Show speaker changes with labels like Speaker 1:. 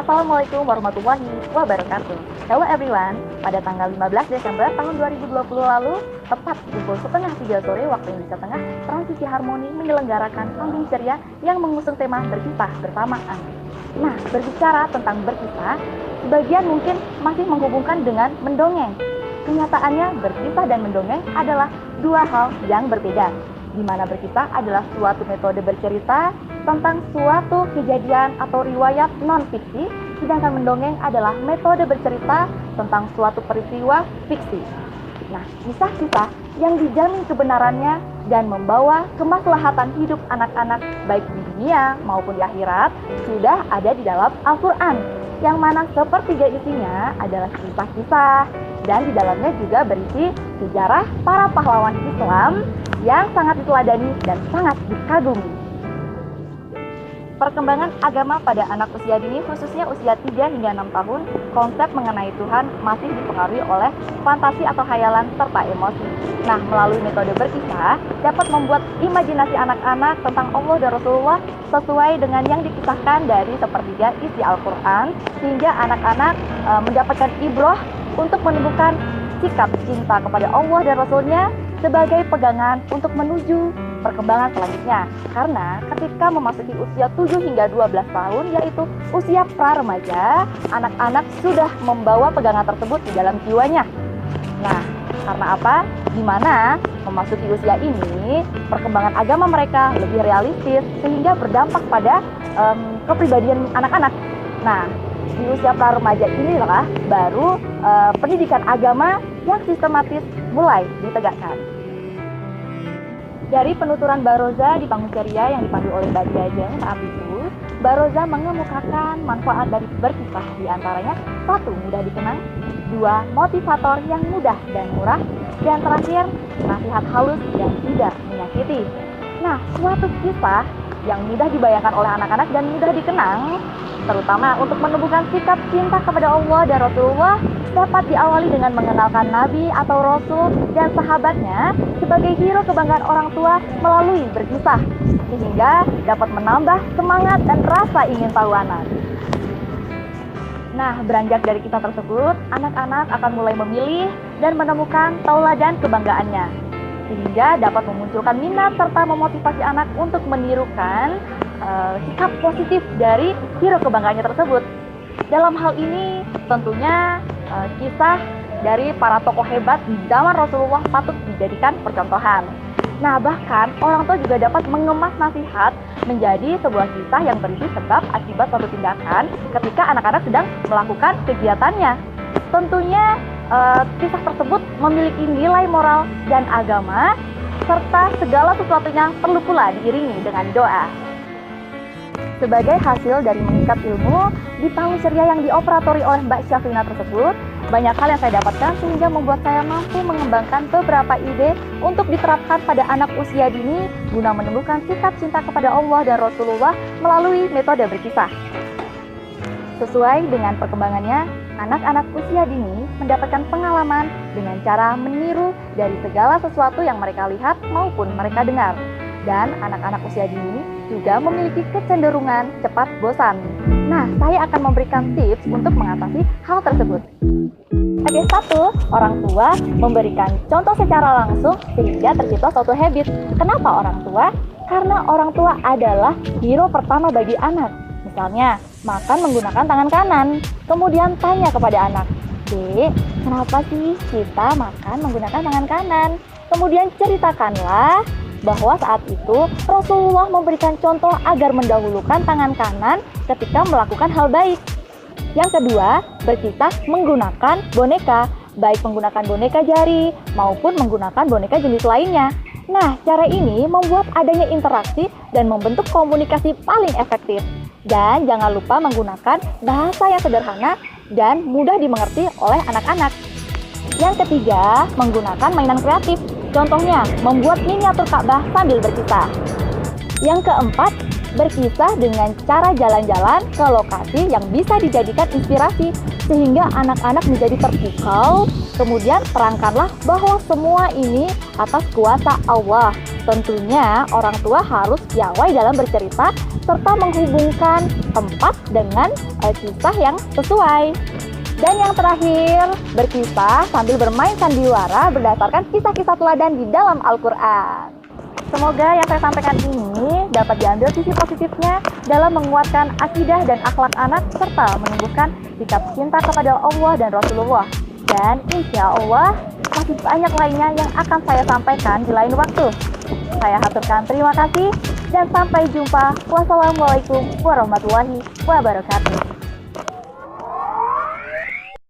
Speaker 1: Assalamualaikum warahmatullahi wabarakatuh. Hello everyone, pada tanggal 15 Desember tahun 2020 lalu, tepat pukul setengah 3 sore waktu Indonesia Tengah, Transisi Harmoni menyelenggarakan panggung ceria yang mengusung tema berkisah bersamaan. Nah, berbicara tentang berkisah, sebagian mungkin masih menghubungkan dengan mendongeng. Kenyataannya, berkisah dan mendongeng adalah dua hal yang berbeda, di mana berkisah adalah suatu metode bercerita tentang suatu kejadian atau riwayat non-fiksi, sedangkan mendongeng adalah metode bercerita tentang suatu peristiwa fiksi. Nah, kisah-kisah yang dijamin kebenarannya dan membawa kemaslahatan hidup anak-anak baik di dunia maupun di akhirat sudah ada di dalam Al-Quran, yang mana sepertiga isinya adalah kisah-kisah dan di dalamnya juga berisi sejarah para pahlawan Islam yang sangat diteladani dan sangat dikagumi. Perkembangan agama pada anak usia dini, khususnya usia 3 hingga 6 tahun, konsep mengenai Tuhan masih dipengaruhi oleh fantasi atau khayalan serta emosi. Nah, melalui metode berkisah dapat membuat imajinasi anak-anak tentang Allah dan Rasulullah sesuai dengan yang dikisahkan dari sepertiga isi Al-Quran, sehingga anak-anak mendapatkan ibroh untuk menemukan sikap cinta kepada Allah dan Rasulnya sebagai pegangan untuk menuju perkembangan selanjutnya. Karena ketika memasuki usia 7 hingga 12 tahun, yaitu usia pra-remaja, anak-anak sudah membawa pegangan tersebut di dalam jiwanya. Nah, karena apa? Di mana memasuki usia ini, perkembangan agama mereka lebih realistis sehingga berdampak pada kepribadian anak-anak. Nah, di usia pra-remaja inilah baru pendidikan agama yang sistematis mulai ditegakkan. Dari penuturan Baroza di panggung ceria yang dipandu oleh Mbak Diajeng saat itu, Baroza mengemukakan manfaat dari berkisah, diantaranya 1. Mudah dikenang, 2. Motivator yang mudah dan murah, dan terakhir, nasihat halus yang tidak menyakiti. Nah, suatu kisah yang mudah dibayangkan oleh anak-anak dan mudah dikenang, terutama untuk menumbuhkan sikap cinta kepada Allah dan Rasulullah, dapat diawali dengan mengenalkan Nabi atau Rasul dan sahabatnya sebagai hero kebanggaan orang tua melalui berkisah, sehingga dapat menambah semangat dan rasa ingin tahu anak. Nah, beranjak dari kisah tersebut, anak-anak akan mulai memilih dan menemukan tauladan kebanggaannya, sehingga dapat memunculkan minat serta memotivasi anak untuk menirukan sikap positif dari hero kebanggaannya tersebut. Dalam hal ini tentunya kisah dari para tokoh hebat di zaman Rasulullah patut dijadikan percontohan. Nah, bahkan orang tua juga dapat mengemas nasihat menjadi sebuah kisah yang berisi sebab akibat suatu tindakan ketika anak-anak sedang melakukan kegiatannya. Tentunya kisah tersebut memiliki nilai moral dan agama, serta segala sesuatunya perlu pula diiringi dengan doa. Sebagai hasil dari mengikat ilmu di panggung ceria yang dioperatori oleh Mbak Syafrina tersebut, banyak hal yang saya dapatkan sehingga membuat saya mampu mengembangkan beberapa ide untuk diterapkan pada anak usia dini guna menumbuhkan sikap cinta kepada Allah dan Rasulullah melalui metode berkisah. Sesuai dengan perkembangannya, anak-anak usia dini mendapatkan pengalaman dengan cara meniru dari segala sesuatu yang mereka lihat maupun mereka dengar. Dan anak-anak usia dini juga memiliki kecenderungan cepat bosan. Nah, saya akan memberikan tips untuk mengatasi hal tersebut. Oke, 1. Orang tua memberikan contoh secara langsung sehingga tercipta suatu habit. Kenapa orang tua? Karena orang tua adalah hero pertama bagi anak. Misalnya, makan menggunakan tangan kanan, kemudian tanya kepada anak, "Dek, kenapa sih kita makan menggunakan tangan kanan?" Kemudian ceritakanlah bahwa saat itu Rasulullah memberikan contoh agar mendahulukan tangan kanan ketika melakukan hal baik. Yang kedua, berkisah menggunakan boneka, baik menggunakan boneka jari maupun menggunakan boneka jenis lainnya. Nah, cara ini membuat adanya interaksi dan membentuk komunikasi paling efektif. Dan jangan lupa menggunakan bahasa yang sederhana dan mudah dimengerti oleh anak-anak. Yang ketiga, menggunakan mainan kreatif. Contohnya, membuat miniatur Ka'bah sambil berkisah. Yang keempat, berkisah dengan cara jalan-jalan ke lokasi yang bisa dijadikan inspirasi, sehingga anak-anak menjadi terpukau Kemudian terangkanlah bahwa semua ini atas kuasa Allah. Tentunya orang tua harus piawai dalam bercerita serta menghubungkan tempat dengan kisah yang sesuai. Dan yang terakhir, berkisah sambil bermain sandiwara berdasarkan kisah-kisah teladan di dalam Al-Quran. Semoga yang saya sampaikan ini dapat diambil sisi positifnya dalam menguatkan akidah dan akhlak anak serta menumbuhkan sikap cinta kepada Allah dan Rasulullah. Dan insya Allah masih banyak lainnya yang akan saya sampaikan di lain waktu. Saya haturkan terima kasih dan sampai jumpa. Wassalamualaikum warahmatullahi wabarakatuh.